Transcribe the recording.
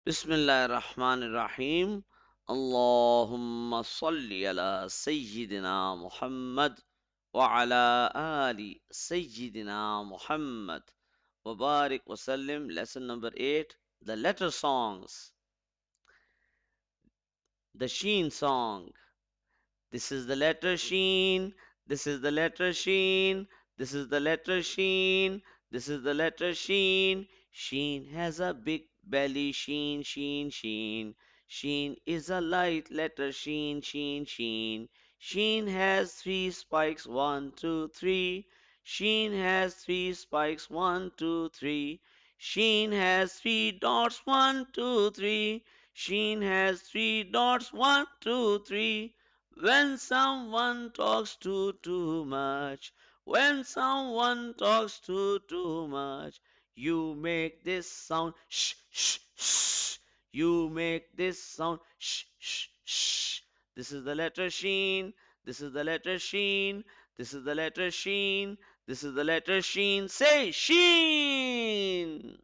Bismillahir Rahmanir Rahim. Allahumma salli ala Sayyidina Muhammad wa ala ali Sayyidina Muhammad wa barik wa sallim. Lesson number 8, the letter songs. The Sheen song. This is the letter sheen. This is the letter sheen. This is the letter sheen. This is the letter sheen. Sheen has a big belly. Sheen, sheen, sheen. Sheen is a light letter. Sheen, sheen, sheen. Sheen has three spikes. One, two, three. Sheen has three spikes. One, two, three. Sheen has three dots. One, two, three. Sheen has three dots. One, two, three. When someone talks too much, when someone talks too much, you make this sound shh shh shh. You make this sound shh shh shh. This is the letter sheen. This is the letter sheen. This is the letter sheen. This is the letter sheen. Say sheen.